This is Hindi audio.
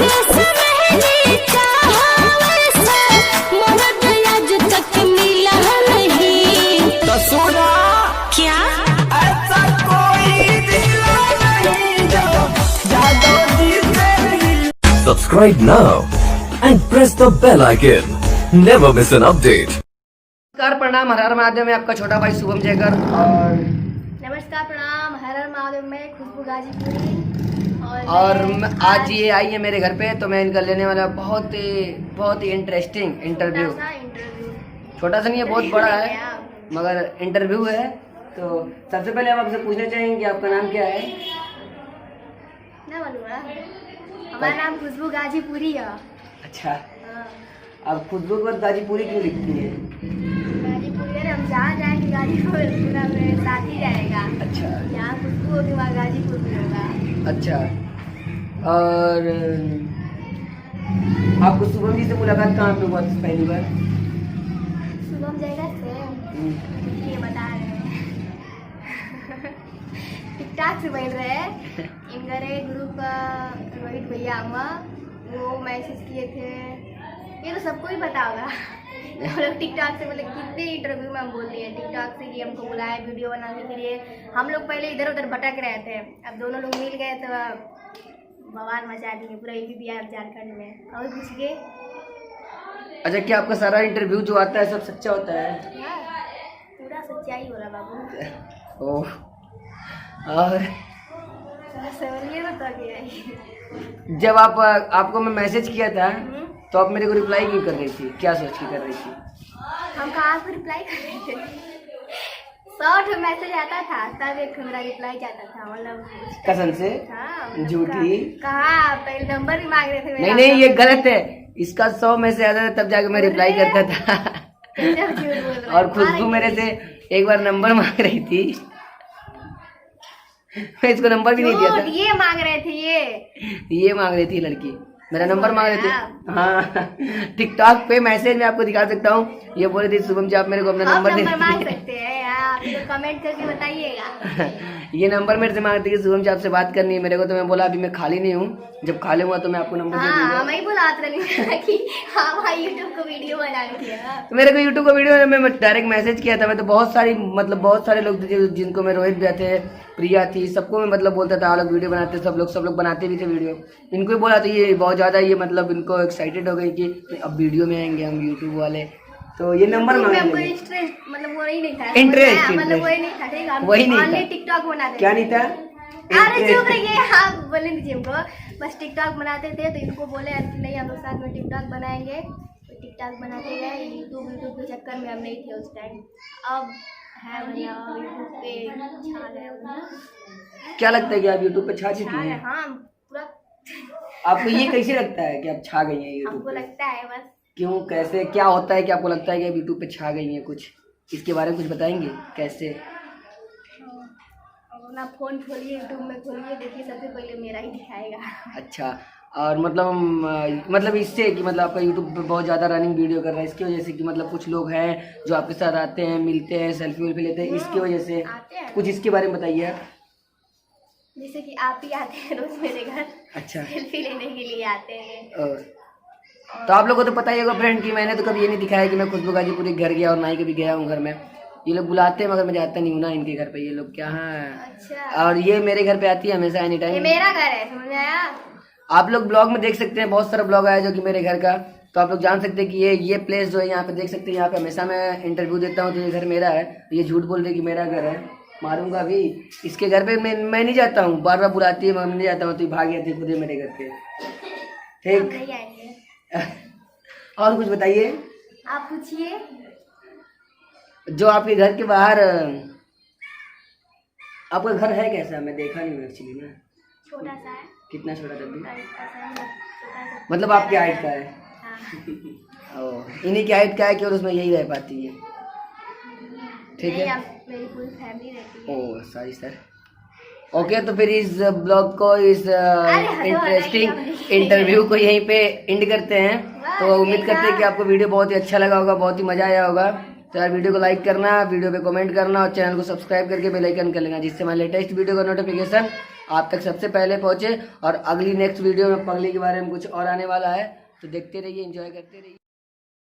जैसा मैंने चाहा वैसा मर्द आज तक मिला नहीं। तो सुना क्या? ऐसा कोई दिला नहीं जो जादू जी से। Subscribe now and press the bell icon. Never miss an update. नमस्कार प्रणाम, हर हर महादेव में आपका छोटा भाई शुभम जयकर। और नमस्कार प्रणाम, हर हर महादेव में खुशबू गाजीपुरी। और आज ये आई है मेरे घर पे, तो मैं इनका लेने वाला बहुत ही इंटरेस्टिंग इंटरव्यू। छोटा सा नहीं है, बहुत बड़ा है, मगर इंटरव्यू है। तो सबसे पहले हम आपसे पूछना चाहेंगे कि आपका नाम क्या है? ना मालूम है, हमारा नाम खुशबू गाजीपुरी है। अच्छा, हाँ। अब खुशबू के बाद गाजीपुरी क्यों लिखती है? गाजीपुरी है, हम जहाँ जाएंगे गाजीपुर पूरा मेरे साथ ही जाएगा। अच्छा यहाँ खुशबू होगी, वहाँ गाजीपुर भी होगा। अच्छा, और आपको शुभम जी से मुलाकात कहाँ पे हुआ था पहली बार? शुभम जयकर से ये बता रहे हैं टिकटॉक से बोल रहे हैं। इनका ग्रुप रोहित भैया हुआ, वो मैसेज किए थे, ये तो सबको ही पता होगा। हम लोग टिकटॉक से मतलब कितने इंटरव्यू में हम बोलते हैं टिकटॉक से कि हमको बुलाए वीडियो बनाने के लिए। हम लोग पहले इधर उधर भटक रहे थे, अब दोनों लोग मिल गए तो बवाल मचा दिए पूरा यूपी बिहार झारखंड में। और कुछ के अच्छा, क्या आपका सारा इंटरव्यू जो आता है सब सच्चा होता है? पूरा सच्चाई हो रहा बाबू। ओह, और समझिए बता गया। जब आपको मैं मैसेज किया था तो आप मेरे को रिप्लाई क्यों कर रही थी? क्या सोच के कर रही थी? हम कहाँ पर रिप्लाई कर रहे थे? 100 मैसेज आता था तब एक मेरा रिप्लाई जाता था, मतलब कसम से? हाँ, झूठी? कहाँ पहले नंबर भी मांग रहे थे मेरा। नहीं, ये गलत है। इसका 100 मैसेज आता था तब जाके मैं रिप्लाई करता था। जब झूठ बोल रहे और खुशबू मेरे से एक बार नंबर मांग रही थी, मैं इसको नंबर भी नहीं दिया था। ये मांग रहे थे, ये मांग रही थी लड़की, मेरा नंबर मांग रहे थे। हाँ, टिकटॉक पे मैसेज में आपको दिखा सकता हूँ। ये बोल रही थी शुभम जी आप मेरे को अपना नंबर दे मांग सकते हैं, आप तो कमेंट करके बताइएगा। ये नंबर मेरे से मांगती है शुभम जी आपसे बात करनी है मेरे को। तो मैं बोला अभी मैं खाली नहीं हूँ, जब खाली हुआ तो मैं आपको नंबर दे दूंगा। हाँ, मैं ही बुलात रही कि हाँ यूट्यूब को वीडियो बना दिया। मेरे को यूट्यूब का वीडियो में डायरेक्ट मैसेज किया था। मैं तो बहुत सारे लोग थे जिनको मैं, रोहित भैया थे, प्रिया थी, सबको मैं मतलब बोलता था लोग वीडियो बनाते, सब लोग बनाते भी थे वीडियो। इनको भी बोला था, ये बहुत ज़्यादा ये मतलब इनको एक्साइटेड हो गई कि अब वीडियो में आएंगे हम यूट्यूब वाले। तो ये नंबर मांग रहे थे। मतलब वही नहीं था, इंटरेस्ट मतलब वही नहीं था, ठीक है? वही नहीं था, टिकटॉक बनाते क्या नहीं था? अरे चुप रहिए, हाँ बोले दीजिए हमको, बस टिकटॉक बनाते थे। तो इनको बोले नहीं हम लोग साथ में टिकटॉक बनाएंगे, तो टिकटॉक बनाते गए। यूट्यूब के चक्कर में हम नहीं थे उस टाइम, अब है भैया यूट्यूब पे छा गए। क्या लगता है कि आप यूट्यूब पे छा चुकी हैं? हाँ पूरा। आपको ये कैसे लगता है कि आप छा गई हैं यूट्यूब हमको पे? लगता है बस। क्यों, कैसे, क्या होता है कि आपको लगता है कि आप यूट्यूब पे छा गई हैं? कुछ इसके बारे में कुछ बताएंगे कैसे? अपना फोन खोलिए, यूट्यूब में खोलिए, देखिए सबसे पहले मेरा ही दिखाएगा। अच्छा, और मतलब इससे कि मतलब आपका यूट्यूब पे बहुत ज़्यादा रनिंग वीडियो कर रहा है, इसकी वजह से कि मतलब कुछ लोग हैं जो आपके साथ आते हैं, मिलते हैं, सेल्फी वेल्फी लेते हैं, इसकी वजह से कुछ इसके बारे में बताइए आप। जैसे कि आप ही आते हैं रोज मेरे घर, अच्छा, सेल्फी लेने के लिए आते हैं। तो आप लोगों को तो पता ही होगा फ्रेंड कि मैंने तो कभी ये नहीं दिखाया कि मैं खुशबू गाजीपुरी घर गया और ना ही कभी गया हूँ घर में। ये लोग बुलाते हैं मगर मैं जाता नहीं हूँ ना इनके घर पे। ये लोग क्या है? अच्छा। और ये मेरे घर पे आती है हमेशा, एनी ये टाइम। मेरा घर है, समझ में आया? आप लोग ब्लॉग में देख सकते हैं, बहुत सारा ब्लॉग आया जो कि मेरे घर का, तो आप लोग जान सकते हैं कि ये प्लेस जो है यहाँ पे देख सकते हैं। यहाँ पे हमेशा मैं इंटरव्यू देता हूँ, तो ये घर मेरा है। ये झूठ बोल रही कि मेरा घर है, मारूंगा अभी इसके घर पे। मैं नहीं जाता हूँ, बार बार बुलाती है, मैं नहीं जाता हूँ, तो भाग गया थे खुद ही मेरे घर पे। ठीक, और कुछ बताइए, आप पूछिए। जो आपके घर के बाहर, आपका घर है कैसा? मैं देखा नहीं हूँ एक्चुअली ना। छोटा सा है। कितना छोटा तब भी? छोटा सा। मतलब आपकी हाइट का है? हाँ। ओ, इन्हीं की हाइट का है कि और उसमें यही रह पाती है? ठीक है, मेरी पूरी फैमिली रहती है। Oh sorry sir. ओके, तो फिर इस ब्लॉग को, इस इंटरेस्टिंग इंटरव्यू को यहीं पे एंड करते हैं। तो उम्मीद करते हैं कि आपको वीडियो बहुत ही अच्छा लगा होगा, बहुत ही मजा आया होगा। तो यार वीडियो को लाइक करना, वीडियो पे कमेंट करना और चैनल को सब्सक्राइब करके बेल आइकन कर लेना, जिससे हमारे लेटेस्ट वीडियो का नोटिफिकेशन आप तक सबसे पहले पहुंचे। और अगली नेक्स्ट वीडियो में पगली के बारे में कुछ और आने वाला है, तो देखते रहिए, एंजॉय करते रहिए।